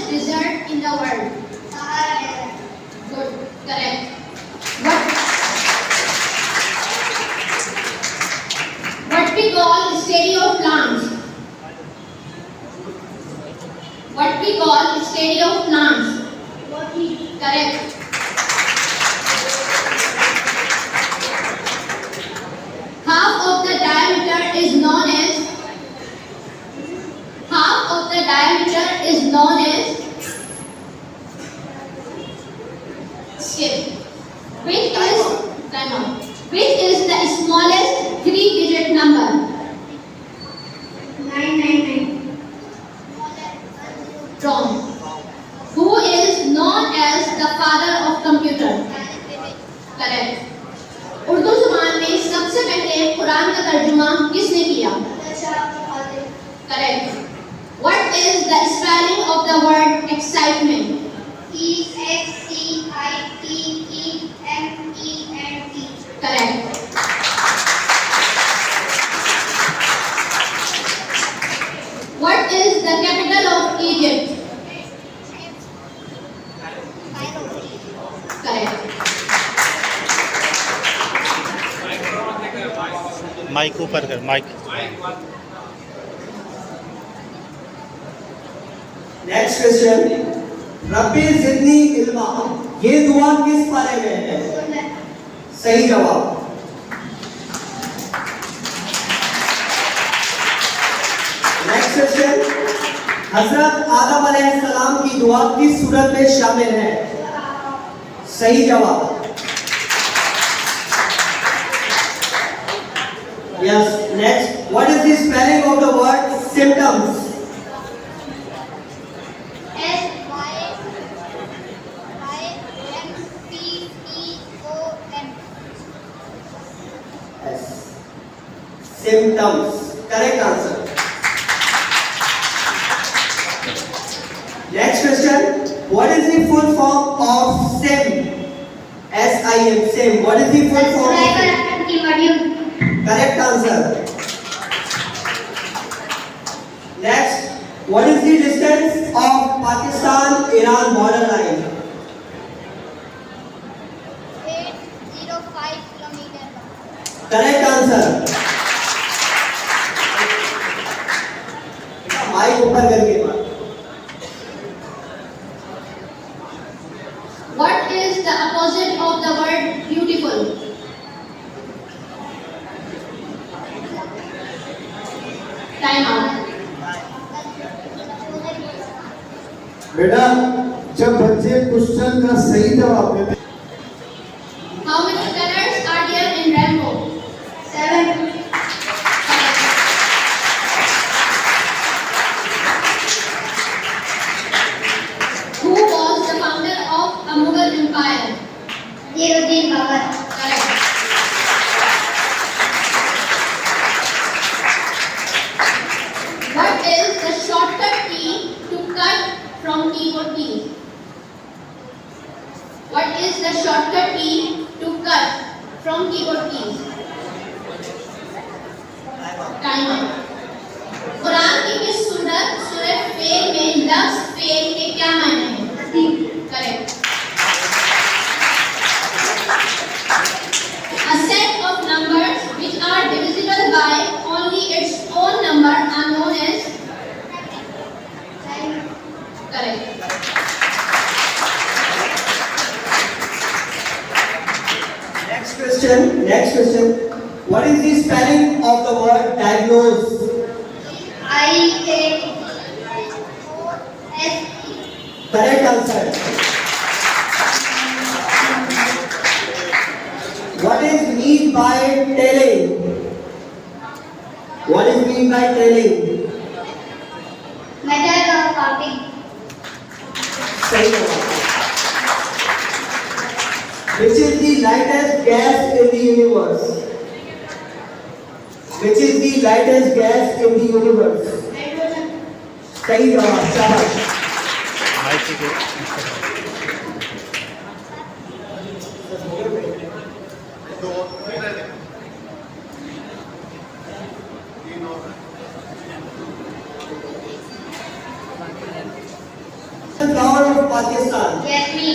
largest desert in the world? Good, correct. What we call study of plants? What we call study of plants? Correct. Half of the diameter is known as skip. Which is the smallest three-digit number? 999. Wrong. Who is known as the father of computer? Correct. Urdu ज़ुबान में सबसे पहले कुरान का तर्जुमा किसने किया? Correct. What is the spelling of the word excitement? Excitement. Correct. What is the capital of Egypt? Correct. Mic ऊपर कर माइक. नेक्स्ट क्वेश्चन, रब्बी ज़िदनी इल्मा, ये दुआ किस पारे में है? सही जवाब. नेक्स्ट क्वेश्चन, हजरत आदम अलैहिस्सलाम की दुआ किस सूरत में शामिल है? सही जवाब. Yes. Next, what is the spelling of the word symptoms? Symptoms. Correct answer. Next question. What is the full form of SIM? S-I-M. SIM. What is the full form of SIM? Correct answer. Next. What is the distance of Pakistan-Iran border line? 805 kilometers. Correct answer. Mic ऊपर करके बात. What is the opposite of the word beautiful? Time out. बेटा जब बच्चे question का सही जवाब देते. How many colors are there in rainbow? 7. Who was the founder of a Mughal empire? Jainuddin Babur. Correct. What is the shortcut key to cut from keyboard keys? What is the shortcut key to cut from keyboard keys? Timer. Quran की किस सूरत सूरह fail में लफ्ज़ fail के क्या मायने हैं? Correct. A set of numbers which are divisible by only its own number are known as. Correct. Next question. What is the spelling of the word diagnose? I-A-O-S-E. Correct answer. What is mean by telling? What is mean by telling? Method of counting. सही जवाब. Which is the lightest gas in the universe? Which is the lightest gas in the universe? Hydrogen. सही जवाब. शाबाश. Mic की Pakistan? Yes, me.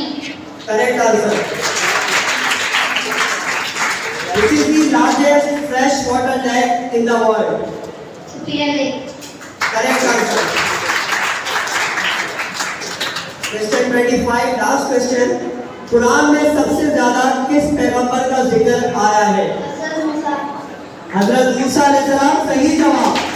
Correct answer. Which is the largest freshwater lake in the world? Superior Lake. Correct answer. Question 25, last question. Quran में सबसे ज्यादा किस पैगंबर का जिक्र आया है? Hazrat Musa. हजरत मूसा अलैहिस्सलाम, सही जवाब।